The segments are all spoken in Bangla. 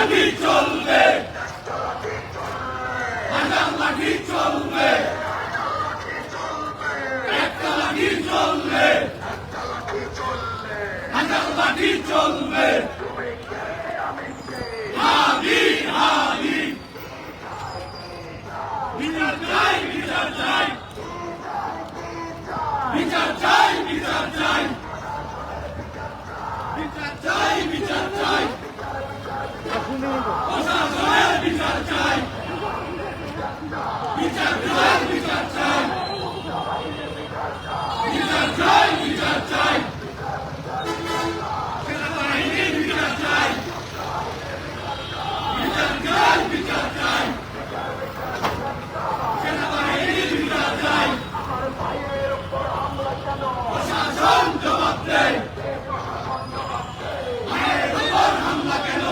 লাঠি চলবে, হাজার লাঠি চলবে, একটা লাঠি চলবে, হাজার লাঠি চলবে। হাদি হাদি বিচার চাই, বিচার চাই, বিচার চাই, বিচার চাই, বিচার চাই, বিচার চাই, প্রশাসনের বিচার চাই, বিচার চাই, বিচার চাই, বিচার চাই, বিচার চাই, সেনাবাহিনীর বিচার চাই, বিচার চাই, বিচার চাই, সেনাবাহিনীর বিচার চাই, প্রশাসন জবাব দেয়, মায়ের উপর হামলা কেন?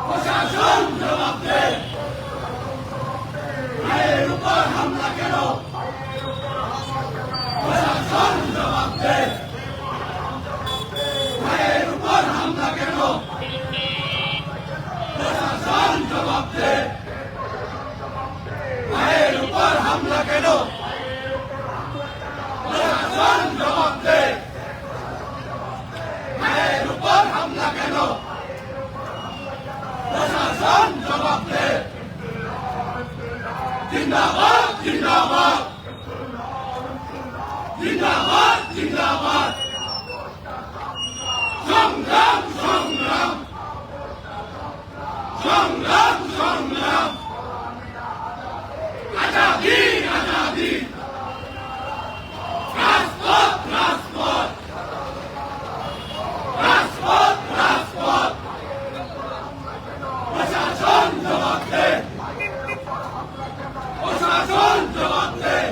প্রশাসন জবাব দেয়, মায়ের উপর হামলা কেন? প্রশাসন জবাব দেয়, মায়ের উপর হামলা কেন? প্রশাসন জবাব দেয়, মায়ের উপর হামলা কেন? প্রশাসন জবাব দেয়, মায়ের উপর হামলা কেন? প্রশাসন জবাব দেয়। জিন্দাবাদ, জিন্দাবাদ, জিন্দাবাদ, জিন্দাবাদ, সংগ্রাম, সংগ্রাম, সংগ্রাম, সংগ্রাম, আজাদি, আজাদি, রাজপথ, রাজপথ, রাজপথ, রাজপথ, প্রশাসন জবাব দেয়, প্রশাসন জবাব দেয়,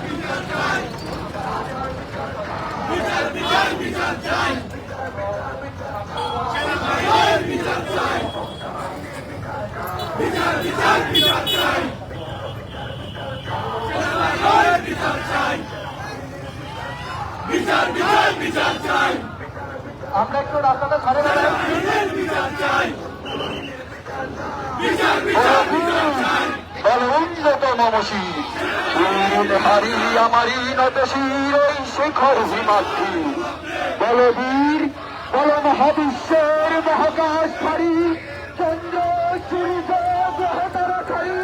বিচার চাই, বিচার, বিচার, বিচার চাই, সেনাবাহিনীর বিচার চাই, বিচার, বিচার, বিচার চাই, সেনাবাহিনীর বিচার চাই, বিচার, বিচার, বিচার চাই, আমরা একটু রাস্তাটা ছাড়ে দেবেন। সেনাবাহিনীর বিচার চাই, বিচার, বিচার, বিচার চাই, বল উন্নত মমশি হারি আমারি নতশির ওই শেখর হিমাদ্রি বল বীর বল মহাবিশ্বের মহাকাশ ছাড়ি চন্দ্র সূর্য গ্রহ তারাখারি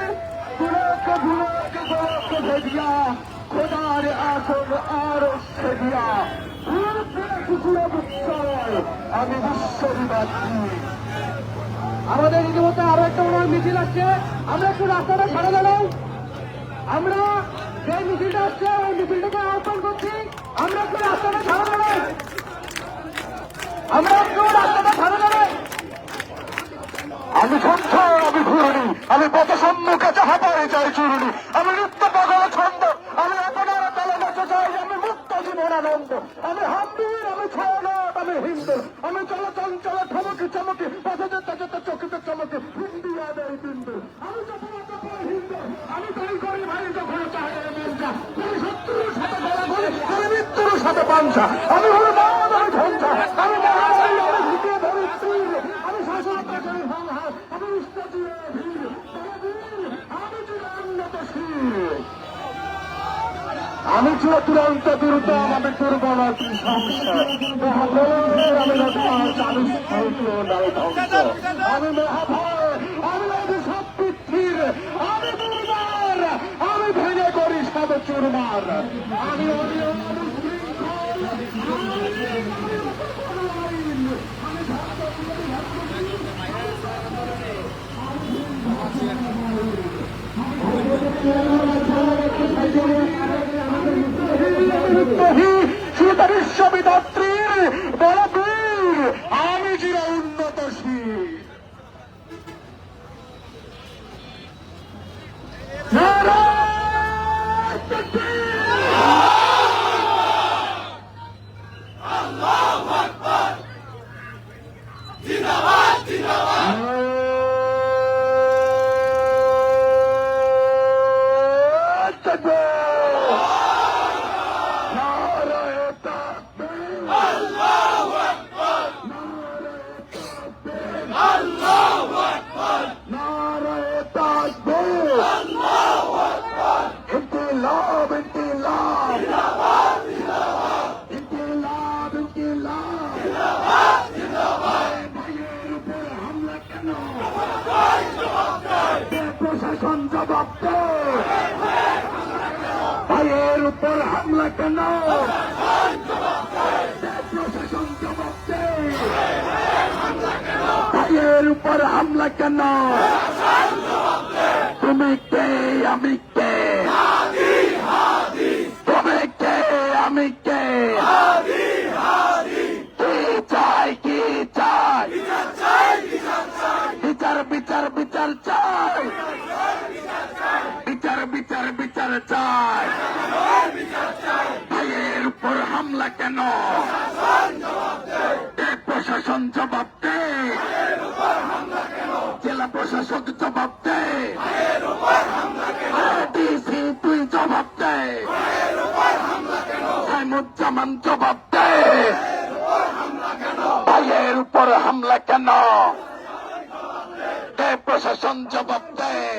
পুলক ভুলক গোলক ভেদিয়া খোদার আসন আর সেদিয়া আমি বিশ্ববিবাদী। আমাদের ইতিমধ্যে আরো একটা ওনার মিছিল আসছে, আমরা একটু রাস্তাটা ছাড়া দাঁড়াই। আমরা যে মিছিলটা আসছে ওই মিছিলটাকে আহ্বান করছি, আমরা একটু রাস্তাটা ছাড়া দাঁড়াই, আমরা একটু রাস্তাটা ছাড়া দাঁড়াই। আমি ছন্দ, আমি ঘুরুনি, আমি পথ সম্মুখে যাহা পারে চাই চুরুনি, আমি নিত্য পাগল ছন্দ, আমি আপনার তলে নাচে চাই, আমি মুক্ত জীবনানন্দ, আমি হাম্বির, আমি ছয়নাথ, আমি হিন্দু, আমি চলো চঞ্চল ঠমকি চমকি পথে যেতে যেতে চকিতে চমকি হিন্দি আদের বিন্দু, আমি যখন হিন্দু, আমি তাই করি ভাই যখন চাহে মঞ্চা, আমি শত্রুর সাথে গলাগলি, আমি মৃত্যুর সাথে পাঞ্চা, আমি হল দাঁত, আমি ঝঞ্ঝা, আমি মহামারী, আমি ঢুকিয়ে ধরি তীর, আমি শাসনতা করি সংহার, আমি উস্তাদিয়ে ভিড়, আমি চিরান্নত শির, আমি ছিল তুরন্ত দুর্দম, আমি দুর্বল সংসার, আমি আমি মহাভয়, আমি অভিশাপ পৃথিবীর, আমি দুর্বার, আমি ভেঙে করি সব চুরমার, আমি অনিয়ম, বিশ্ববিদাত্রীর বড় বীর, আমি চির উন্নতশীল। নারায়ণ ইনকিলাব ভাইয়ের উপর হামলা কেন? প্রশাসন জবাব দেয়। ভাইয়ের উপর হামলা কেন? প্রশাসন জবাব দেয়। ভাইয়ের উপর হামলা কেন? তুমি কে আমি কে? তুমি কে আমি কে? কি চাই কি চাই? বিচার বিচার বিচার চাই। বিচার বিচার বিচার চাই। ভাইয়ের উপর হামলা কেন? প্রশাসন জবাব দেয়। জেলা প্রশাসক জবাব দেয়। ডিসি তুই জবাব দেয়। সাইমুজ্জামান জবাব দেয়। ভাইয়ের উপর হামলা কেন? প্রশাসন জবাব দেয়।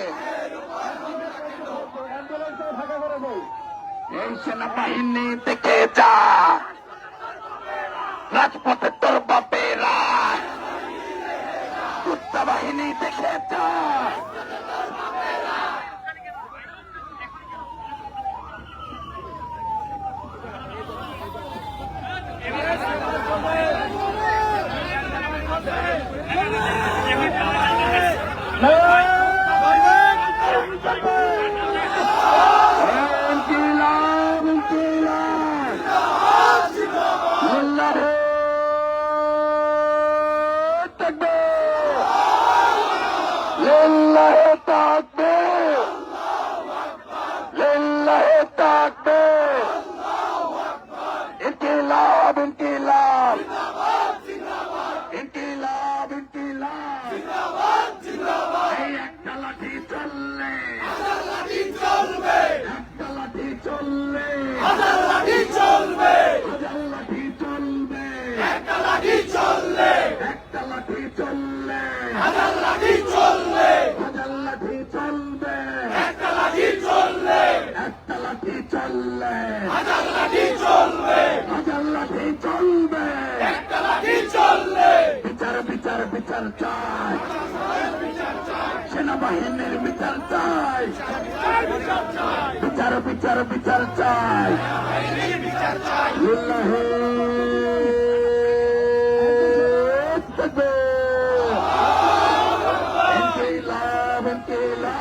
এই সেনাবাহিনী দেখে যা, রাজপথে তোর বাপেরা। কুত্তা বাহিনী দেখে যা। ইনকিলাব ইনকিলাব লিল্লাহি তাকবীর লিল্লাহি তাকবীর লিল্লাহি তাকবীর ইনকিলাব ইনকিলাব ইনকিলাব ইনকিলাব এই একটা লাঠি চললে একটা লাঠি চললে হাজার লাঠি চলবে একটা লাঠি চললে একটা লাঠি চলবে হাজার লাঠি চলবে একটা লাঠি চললে হাজার লাঠি চলবে একটা লাঠি চললে বিচার বিচার বিচার চাই সেনাবাহিনীর বিচার চাই বিচার বিচার বিচার চাই লিল্লাহি তাকবীর ইনকিলাব ইনকিলাব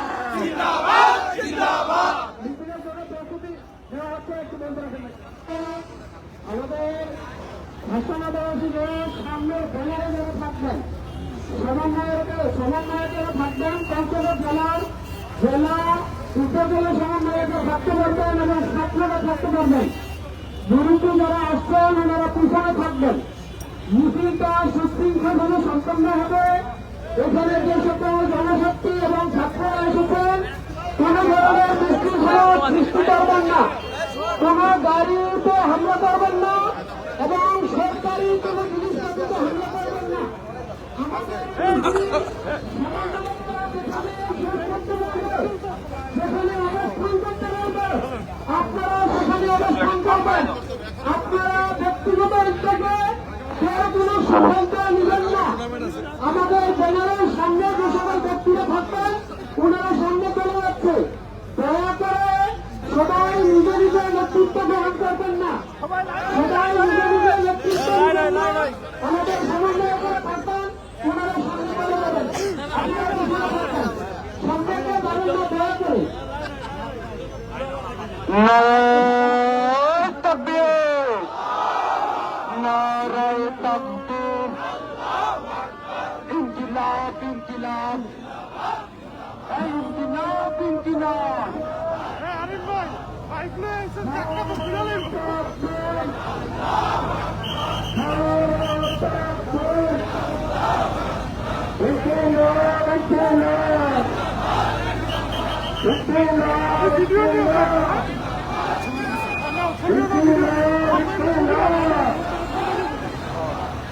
আমাদের ভাষণাবাসীদের সামনে ব্যানারে যারা থাকবেন সমন্বয়কেরা থাকবেন পঞ্চগড় জেলার জেলা উপজেলা সমন্বয়কেরা থাকতে পারবেন এবং ছাত্ররা থাকতে পারবেন। বিরোধী যারা আসছেন ওনারা পিছনে থাকবেন। মিছিলটা সুশৃঙ্খলভাবে সম্পন্ন হবে। এখানে যে সকল জনশক্তি এবং ছাত্ররা এসেছেন কোন ধরনের বিশৃঙ্খলা সৃষ্টি করবেন না, কোন গাড়িতে হামলা করবেন না এবং সরকারি কোন জিনিসপত্রে হামলা করবেন না। যেখানে অবস্থান করতে পারবে আপনারা সেখানে অবস্থান করবেন। আপনারা ব্যক্তিগত উদ্যোগে কেউ কোন সিদ্ধান্ত নেবেন না। আমাদের ব্যানারের সামনে যে সকল ব্যক্তিরা থাকবেন ওনারা সামনে চলে যাচ্ছে। দয়া করে সবাই নিজের নিজের নেতৃত্ব গ্রহণ করবেন না। সবাই নিজের নিজের নেতৃত্ব আমাদের সমন্বয় করে থাকবেন। ওনারা সামনে চলে যাবেন। আপনারা পিছনে থাকবেন। সামনে যাবেন না দয়া করে। নারায়ে তাকবীর নারায়ে তাকবীর ইনকিলাব ইনকিলাব ইনকিলাব ইনকিলাব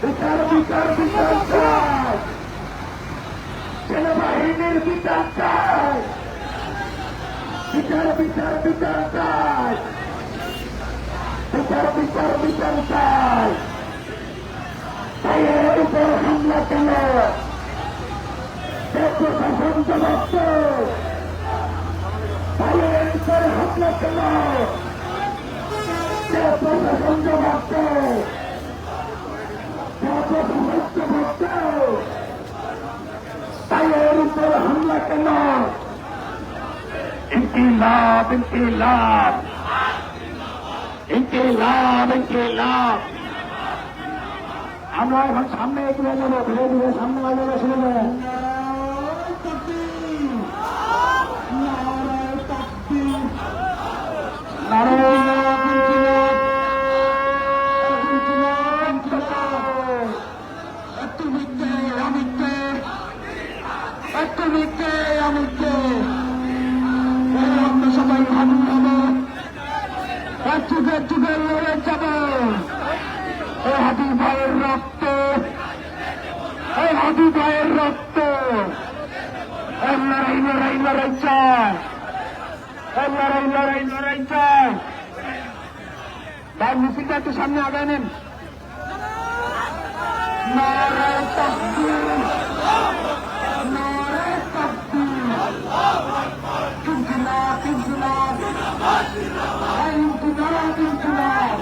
বিচার বিচার বিচার চাই সেনাবাহিনীর বিচার চাই বিচার বিচার বিচার চাই বিচার বিচার বিচার চাই কেন? প্রশাসন জবাব দাও। সাইলেন্সের হামলা কেন? প্রশাসন জবাব দাও। প্রশাসন জবাব দাও। তাইয়ের উপর হামলা কেন? ইনকিলাব ইনকিলাব ইনকিলাব ইনকিলাব। আমরা এখন সামনে এগিয়ে যাবো, ধীরে ধীরে সামনে আগে শুনে যাবো। আমরা সবাই ভাবি হবো, এক যুগের যুগের লড়ে যাবো। এই হাবি ভাইয়ের রক্ত, এই হাবি ভাইয়ের রক্ত, এই লড়াই লড়াই লড়াই চায়, এই লড়াই লড়াই লড়াই চায়। ভাই মিছিলটা একটু সামনে আগায় নেন। নারায়ে তাকবীর, নারায়ে তাকবীর, ইনকিলাব ইনকিলাব, ইনকিলাব ইনকিলাব।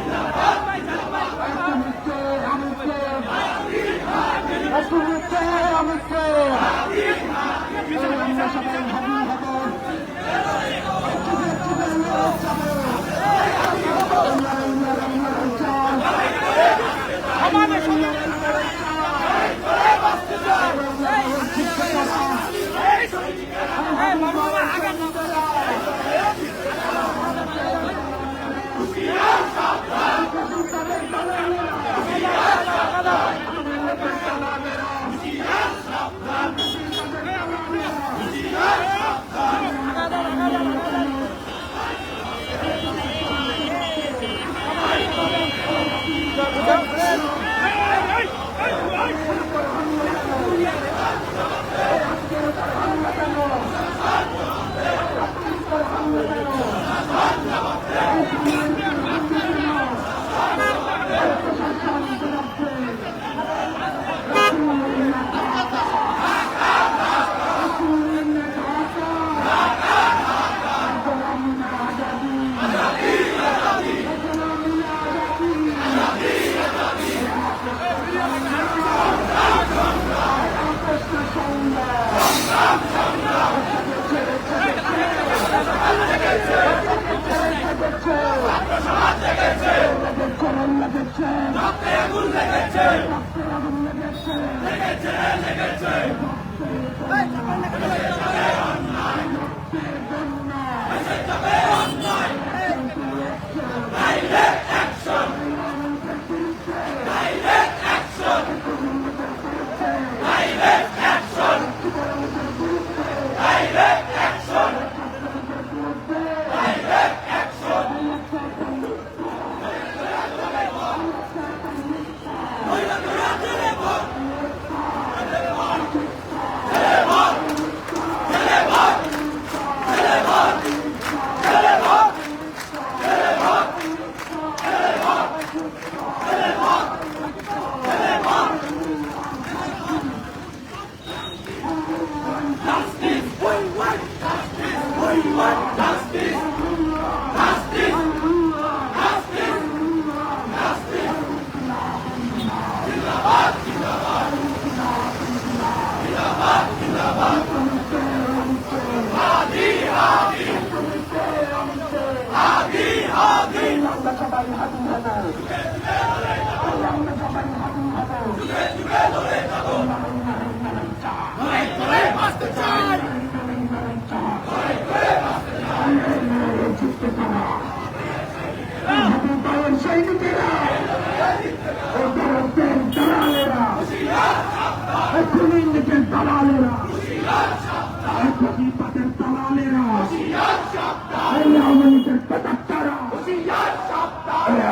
আমরা সবাই ভাবি হবো,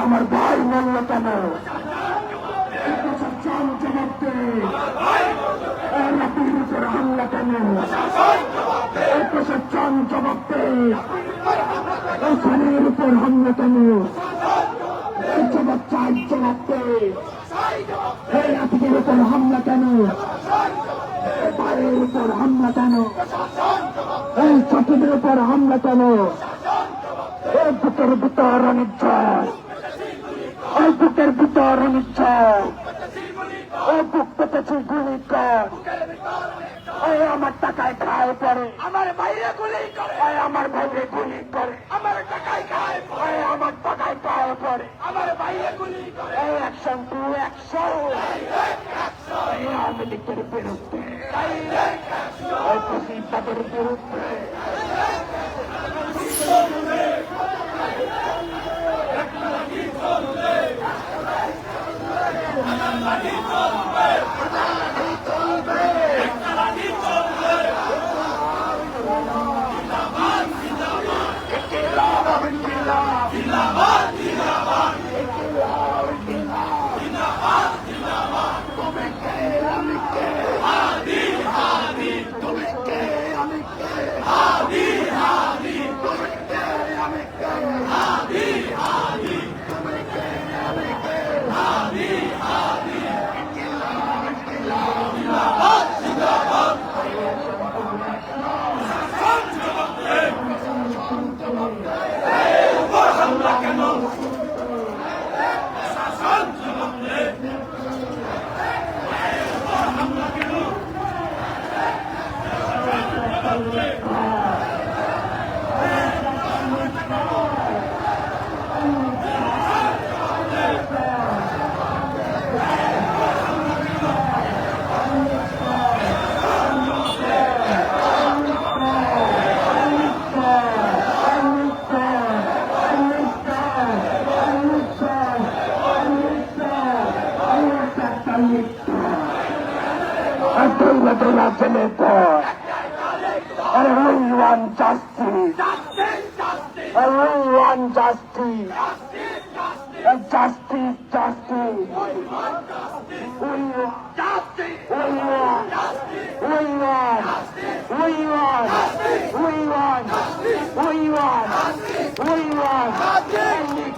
আমার ভাই বলল কেন হামলা কেন প্রশাসন জবাব দেখানের উপর হামলা কেন জবাব চাই জবাব দে উপর হামলা কেন? ভাইয়ের উপর হামলা কেন? এই ছাত্রদের উপর হামলা কেন? এই বুকের ভিতর অনিচ্ছয়, এই বুকের ভিতর অনিচ্ছয়, এই বুক পেতেছি গুলি কর। এই আমার টাকায় খায় পড়ে, আমার ভাইরে গুলি করে, এই আমার ভাইরে গুলি করে, আমার টাকায় খায়, এই আমার টাকায় খায় পড়ে। আমার ভাইরে গুলি করে, এই অ্যাকশন টু অ্যাকশন, এই আওয়ামী লীগের বিরুদ্ধে, এই ফ্যাসিবাদের বিরুদ্ধে। And we want justice. And we want justice. And justice, justice. We want justice. We want justice. We want justice. We want justice. We want justice. We want justice. We want justice.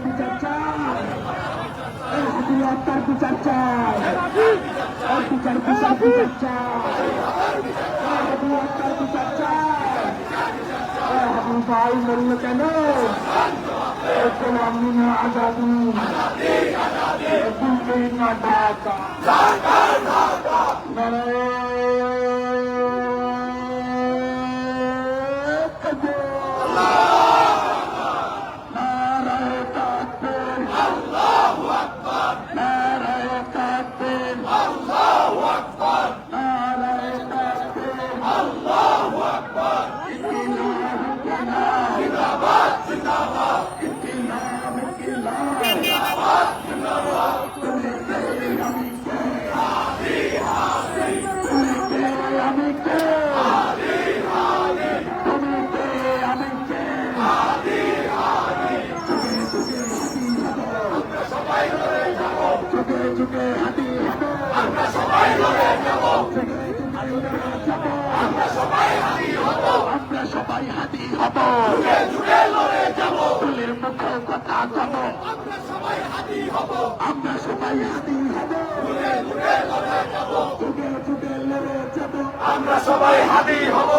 বিচার হত্যার বিচার চাই, বিচার বিচার বিচার চাই, হাবি হত্যার বিচার চাই। হাবি ভাই মরল কেন? গোলামি না আজাদি, দিল্লি না ঢাকা। আমরা সবাই হাতি হব, তুলের মুখে কথা কব, আমরা সবাই হাতি হব, যুগে যুগে লড়ে যাব, আমরা সবাই হাতি হব,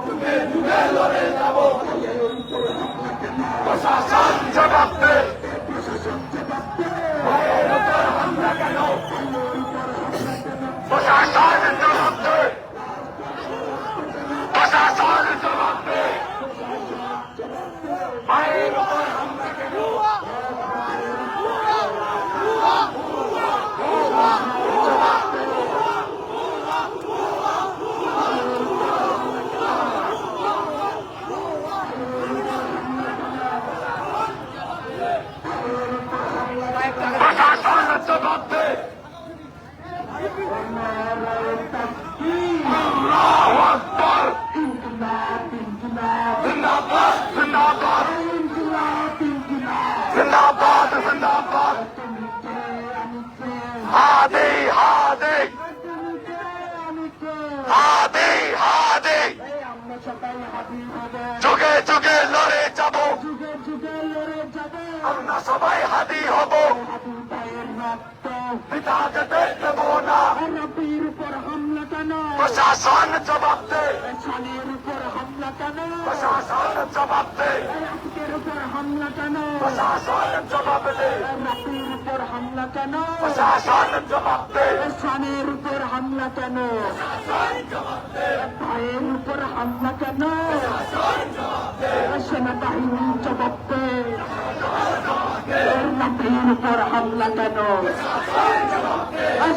যুগে যুগে লড়ে যাব। প্রশাসন জবাব দে, ভাইয়ের উপর হামলা কেন? প্রশাসন জবাব দে, প্রশাসন জবাব দে, ভাইয়ের উপর হামলা কেন? প্রশাসন জবাব দে। আল্লাহু আকবার, জিন্দাবাদ জিন্দাবাদ, জিন্দাবাদ জিন্দাবাদ, হাদি হাদি, হাদি হাদি, যুগে যুগে লড়ে যাব, আমরা সবাই হাদি হব, পিতা যেতে দেব না। রবির উপর হামলা কেন? প্রশাসন জবাব দে, শানের উপর হামলা কেন? প্রশাসন জবাব দে, আজকের উপর হামলা কেন? প্রশাসন জবাব দে, রবির উপর হামলা কেন? প্রশাসন জবাব দে, শানের উপর হামলা কেন? ভাইয়ের উপর হামলা কেন? সেনাবাহিনী জবাব দে, রবির উপর হামলা কেন?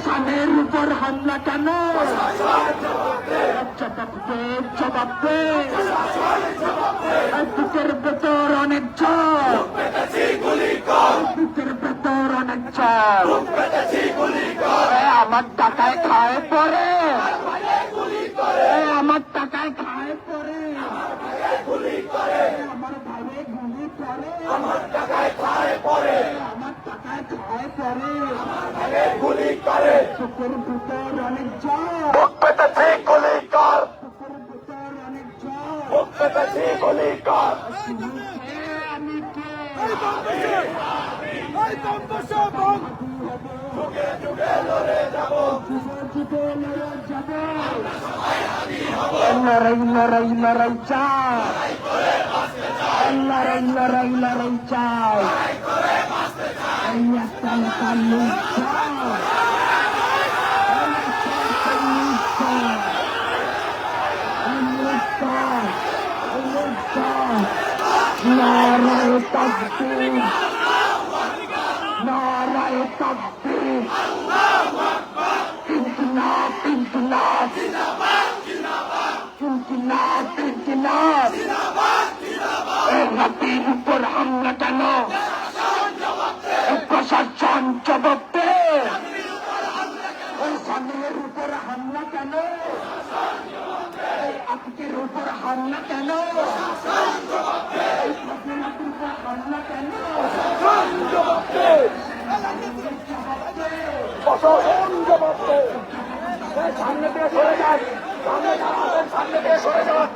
শানের উপর হামলা কেন? জবাব দে, জবাব দে। বুকের ভেতর অনেক ঝড়, বুকের ভেতর অনেক ঝড়, আমার টাকায় খায় পরে, আমার টাকায় খায় পরে, আমার ভাইয়ে গুলি করে, আমার টাকায় খায় পরে, আমার টাকায় খায় পরে, গুলি করে, বুকের ভেতর অনেক ঝড়, বুক পেতেছি গুলি কর, বুকের ভেতর অনেক ঝড়। বুক পেতেছি গুলি কর। আমি কে? যুগে যুগে লড়ে যাব, যুগে লড়ে যাব। লড়াই লড়াই লড়াই চাই, লড়াই লড়াই লড়াই চাই, এই একটা লুট চাই, নারায়ে তাকবীর, নারায়ে তাকবীর, ইনকিলাব ইনকিলাব, ইনকিলাব ইনকিলাব। রবির উপর হামলা কেন? প্রশাসন জবাব দে, শানের উপর হামলা কেন? আজকের উপর হামলা কেন? হামলা কেন? প্রশাসন জবাব দে, সামনে দিয়ে সরে যান, সামনে যারা আছেন সামনে দিয়ে সরে যান।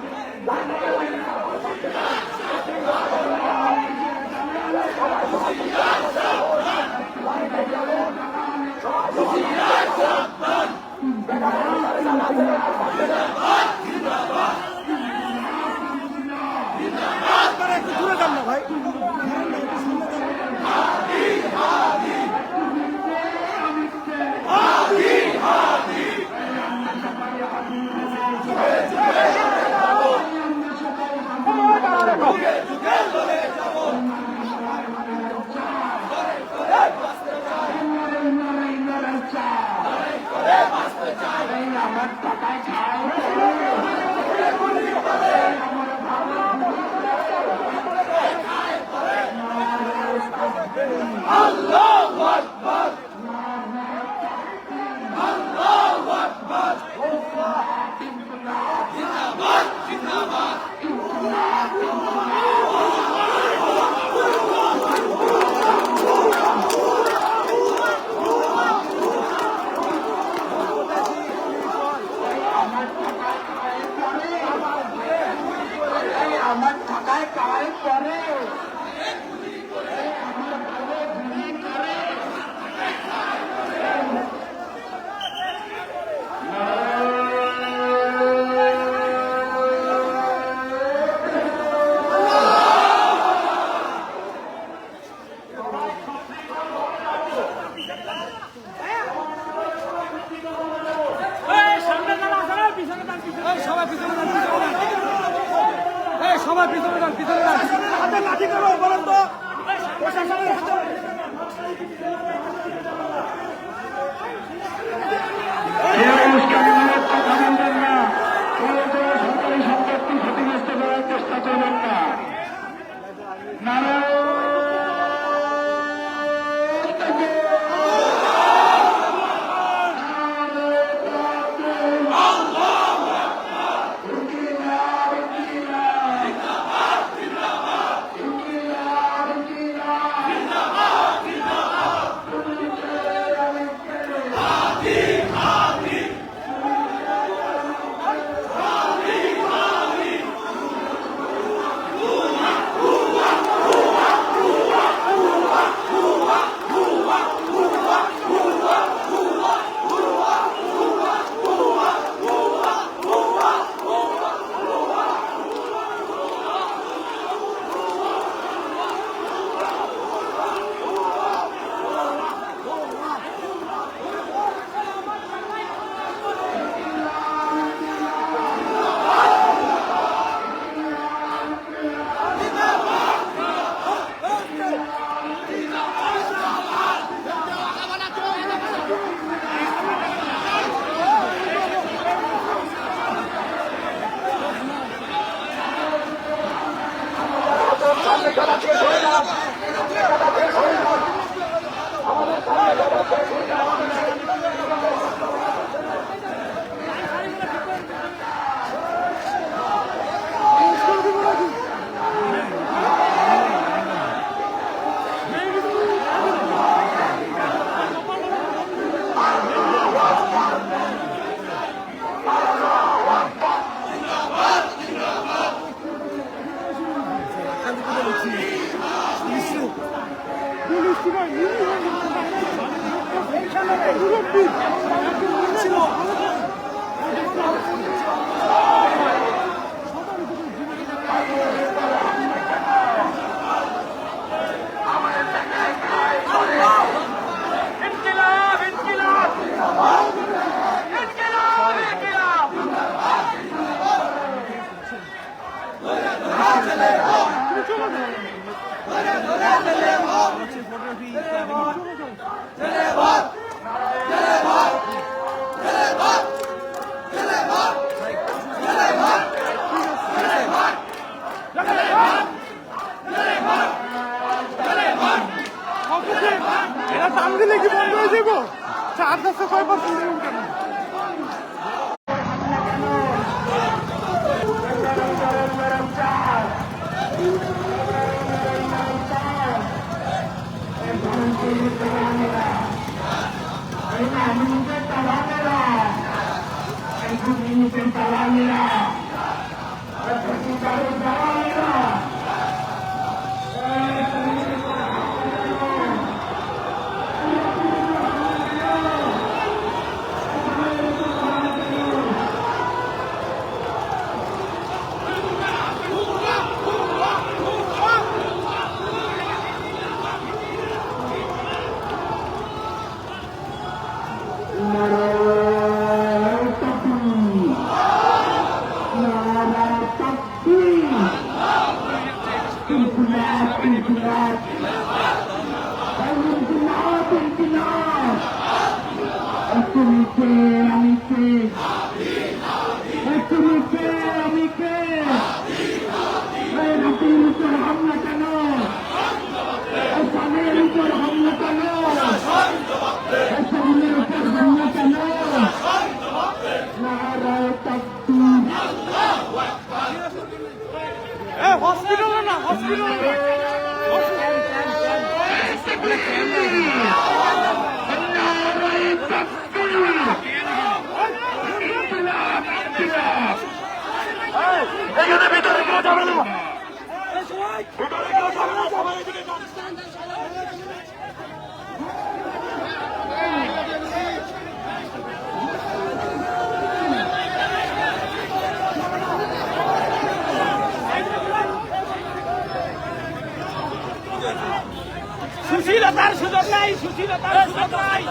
আমার টাকায় খায় আল্লাহু আকবার আল্লাহু আকবার জিন্দাবাদ জিন্দাবাদ আমার টাকায় খায় পরে সবাই পিছনে যান পিছনে যান হাতে লাঠি করো বলেন তো প্রশাসনের হাতে সরকারি সম্পত্তি ক্ষতিগ্রস্ত করার চেষ্টা করবেন না। এরা টান দিলে কি বন্ধ হয়ে যাবো 4-6% কেন বাতিল কিনা তুমি কে আমি কে তুমি কে আমি কে রাতের উপর হামলা কেন সালের উপর হামলা কেন সালের উপর হামলা কেন নারায় তাকবীর হসপিটালে না হসপিটালে এখানে ভিতরে কেউ যাবে না ভিতরে কেউ যাবে না সবাই এদিকে সুশীলতার সুযোগ নাই সুশীলতার সুযোগ নাই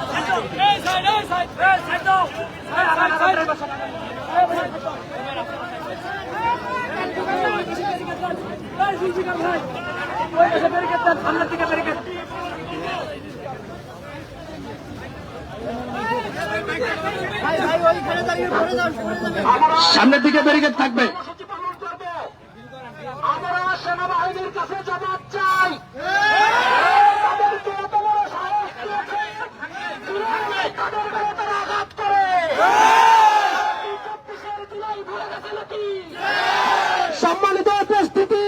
এই সাইড এই সাইড এই সাইড দাও সামনের দিকে ব্যারিকেড থাকবে আমরা সেনাবাহিনীর কাছে জবাব চাই তাদেরকে এত বড় সাহস দিয়েছে, তাদের গায়ে তারা আঘাত করে 24-এর জুলাই ভুলে গেছে নাকি? সম্মানিত উপস্থিতি,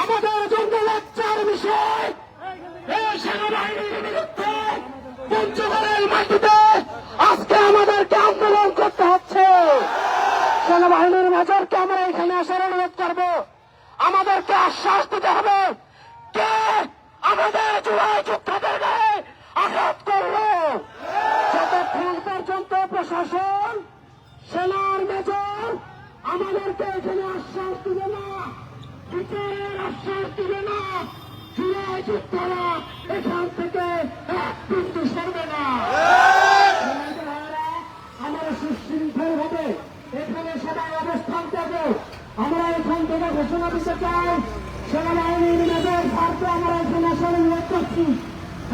আমাদের জন্য লজ্জার বিষয় এই সেনাবাহিনীর বিরুদ্ধে পঞ্চগড়ের মাটিতে আজকে আমাদেরকে আন্দোলন করতে হচ্ছে। সেনাবাহিনীর মেজরকে আমরা এখানে আসার অনুরোধ করব, আমাদেরকে আশ্বাস দিতে হবে কে আমাদের জুলাই যোদ্ধাদের গায়ে আঘাত করলো। যতক্ষণ পর্যন্ত প্রশাসন সেনার মেজর আমাদেরকে এখানে আশ্বাস দিবে না, বিচারের আশ্বাস দিবে না, জুলাই যোদ্ধারা এখান থেকে এক বিন্দু সরবে না। আমরা সুশৃঙ্খল ভাবে এখানে সবাই অবস্থান করবো। আমরা এখান থেকে ঘোষণা দিতে চাই সেনাবাহিনীর মেজর স্বার্থে আমরা এখানে আসার অনুরোধ করছি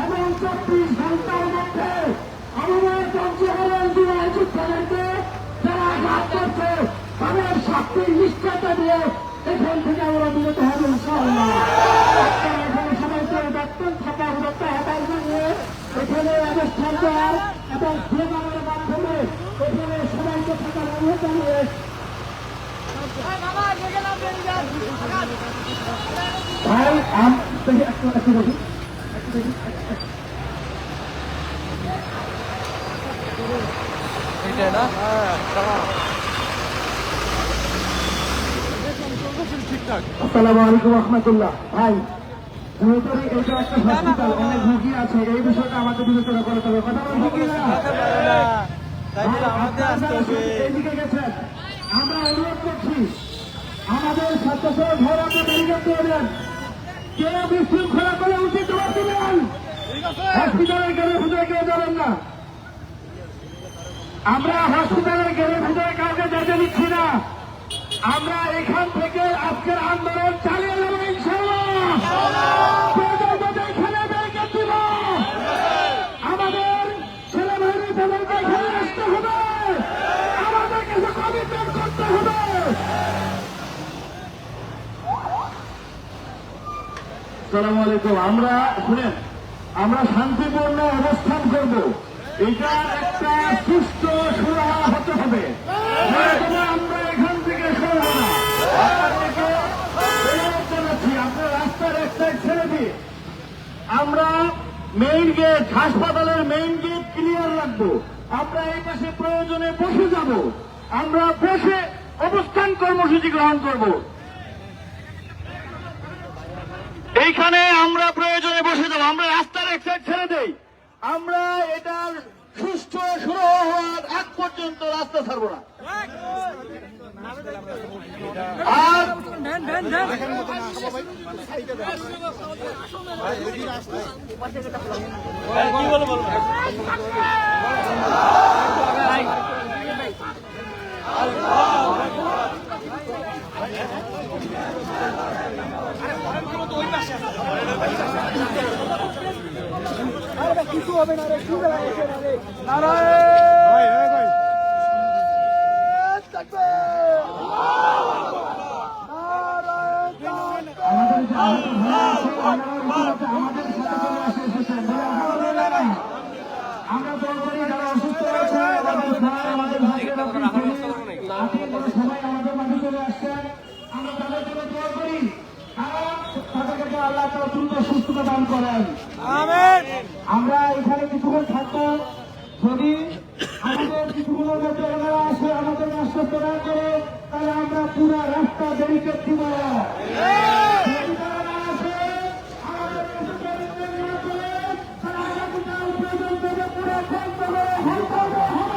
এবং 24 ঘন্টার মধ্যে আমাদের পঞ্চগড়ের জুলাই যোদ্ধাদেরকে যারা আঘাত করছে তাদের শাস্তির নিশ্চয়তা দিয়ে এখান থেকে আমরা বিরত হব ইনশাআল্লাহ। আপনারা এখানে সবাইকে দেখতেন থাকা হতে হবার জন্য এখানে অবস্থান করার এবং স্লোগানের মাধ্যমে এখানে সবাইকে থাকার অনুরোধ জানিয়ে ভাই একটু দেখি আসসালামু আলাইকুম রহমতুল্লাহ। ভাই যেহেতু এটা একটা হসপিটাল, অনেক রুগী আছে, এই বিষয়টা আমাদের বিবেচনা করতে হবে। কথা বলছি এইদিকে গেছেন, আমরা অনুরোধ করছি আমাদের ছাত্রসহ ঘর আপনি ব্যারিকেড করে দেন, কেউ বিশৃঙ্খলা করে উচিত জবাব দিবেন। হসপিটালের গেলে ভিতরে কেউ যাবেন না, আমরা হসপিটালের গেলে ভিতরে কাউকে যেতে দিচ্ছি না। আমরা এখান থেকে আজকের আন্দোলন চালিয়ে যাবো ইনশাআল্লাহ। এখানে ব্যারিকেড দিব, আমাদের সেনাবাহিনী তাদেরকে এখানে আসতে হবে, আমাদের কাছে কমিটমেন্ট করতে হবে। আসসালামু আলাইকুম। আমরা শুনেন, আমরা শান্তিপূর্ণ অবস্থান করব, এটা একটা সুস্থ সুরাহা হতে হবে। আমরা এখান থেকে সরব না, আপনাদেরকে অনুরোধ জানাচ্ছি আপনার রাস্তার এক সাইড ছেড়ে দিয়ে আমরা মেইন গেট, হাসপাতালের মেইন গেট ক্লিয়ার রাখবো। আমরা এই পাশে প্রয়োজনে বসে যাব, আমরা বসে অবস্থান কর্মসূচি গ্রহণ করব। এইখানে আমরা প্রয়োজনে বসে যাব, আমরা রাস্তার এক সাইড ছেড়ে দেই। আমরা এটার সুষ্ঠু শুরু হওয়ার আগ পর্যন্ত রাস্তা ছাড়বো না। আর কি বলবো কিছু হবে না রে, কি হয়েছে না রে? আমরা দল করি যারা অসুস্থ রয়েছে আমাদের ভাই আমাদের ভাইয়েরা সবাই আমাদের মাঝে চলে আসছেন, আমরা তাদের জন্য দোয়া করি তাদেরকে আল্লাহ তাআলা দ্রুত সুস্থতা দান করেন। আমরা এখানে কিছুক্ষণ থাকবো, যদি আমাদের কিছুক্ষণের মধ্যে ওনারা আসে আমাদের আশ্বস্ত না করে তাহলে আমরা পুরো রাস্তা ব্যারিকেড দিব। যদি তারা না আসে আমাদের কাছে ব্যারিকেড না করে তাহলে আমরা কোথাও প্রয়োজন পেলে পুরো বন্ধ করে হরতাল হবে।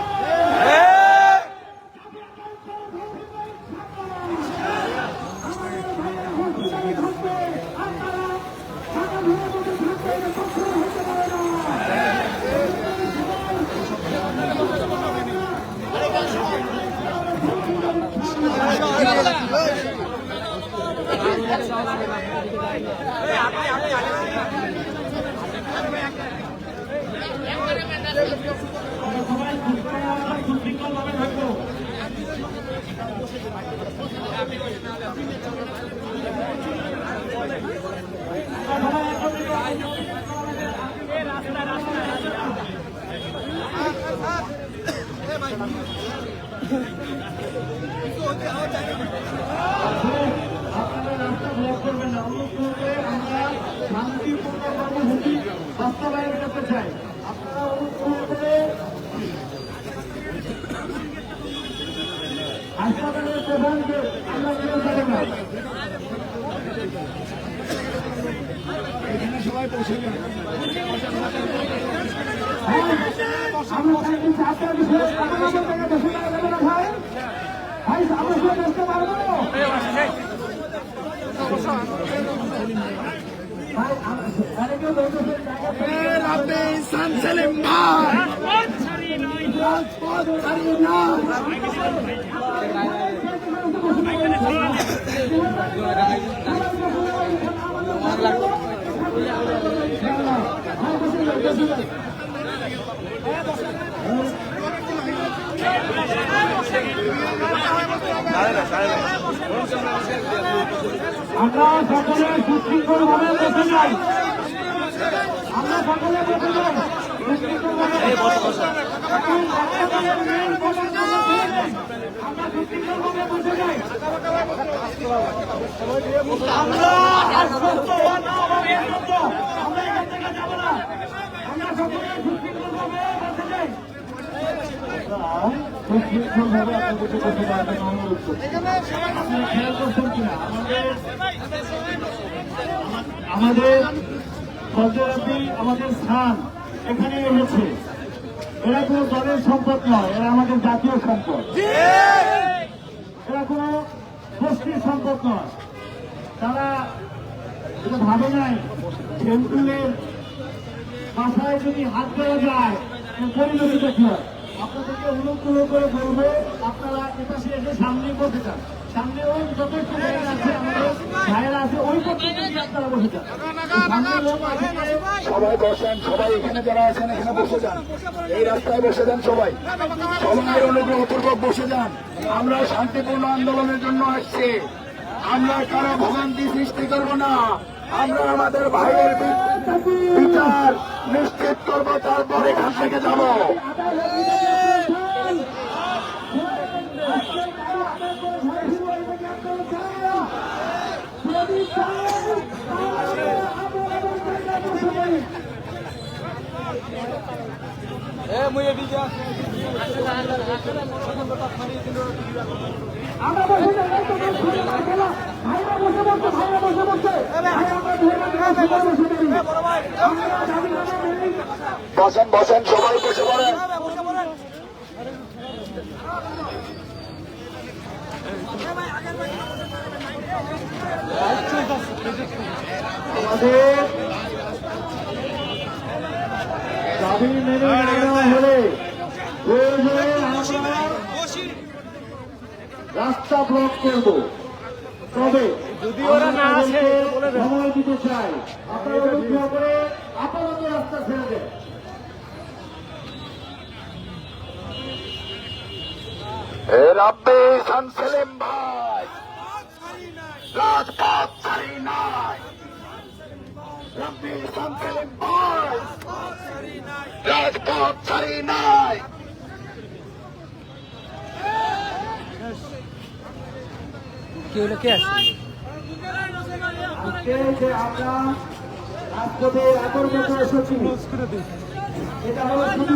আপনারা রাস্তা ব্লক করবেন না, অনুগ্রহ করে আমরা শান্তিপূর্ণ কর্মসূচি বাস্তবায়ন করতে চাই। আপনারা অনুগ্রহ করে হাসপাতালের প্রধানকে আমরা কেউ যাবেন না। এখানে সবাই পৌঁছে যান। আমরা চাইছি আপনার বিষয়ে আপনাদের থেকে বসে যাবে না ভাই। ভাই আমরা সবাই বসতে পারবো ভাই, অনেকেও বলতেছেন জায়গা ইনসান সেলিম ভাই রাজপথ ছাড়িয়ে না। আমরা সকলে সুশৃঙ্খল ভাবে বসে যাই, আমরা সকলে বসে যাই সুশৃঙ্খল ভাবে। আমরা সুশৃঙ্খল ভাবে বসে যাই। আমরা এখান থেকে যাবো না, আমরা সকলে সুশৃঙ্খল ভাবে বসে যাই। সুশৃঙ্খল ভাবে আপনাদেরকে বসে যাওয়ার অনুরোধ করছি। আপনারা খেয়াল করছেন কিনা আমাদের ফজরাতি আমাদের স্থান এখানে এসেছে। এরা কোনো দলের সম্পদ নয়, এরা আমাদের জাতীয় সম্পদ, এরা কোনো গোষ্ঠীর সম্পদ নয়। তারা এটা ভাবে নাই সেন্টুলের বাসায় যদি হাত দেওয়া যায় পরিণতিটা কি হয়। আপনাদেরকে অনুগ্রহ করে বলবো আপনারা এপাশে এসে সামনে বসে যান, সামনে ওই যথেষ্ট জায়গা আছে আমাদের ভাইয়েরা আছে, ওই পর্যন্ত আপনারা বসে যান। সবাই বসেন, সবাই এখানে যারা আছেন এখানে বসে যান, এই রাস্তায় বসে যান, সবাই সবাই অনুগ্রহপূর্বক বসে যান। আমরা শান্তিপূর্ণ আন্দোলনের জন্য আসছি, আমরা কারো ভোগান্তি সৃষ্টি করব না। আমরা আমাদের ভাইয়ের বিচার নিশ্চিত করব, তারপর এখান থেকে যাব। বসেন বসেন, সবাই বসে পড়েন। আমাদের দাবি মেনে নেওয়া হলে প্রয়োজনে আমরা রাস্তা ব্লক করব, তবে যদি ওরা না আসে সময় দিতে চাই। আপনারা অনুগ্রহ করে আপাতত রাস্তা ছেড়ে দেন। রাব্বি সানসেলিম ভাই রাজপথ ছাড়ি নাই, রাব্বি সানসেলিম ভাই রাজপথ ছাড়ি নাই। আজকে যে আমরা রাজপথে এত এসেছি, এটা হলো শুধু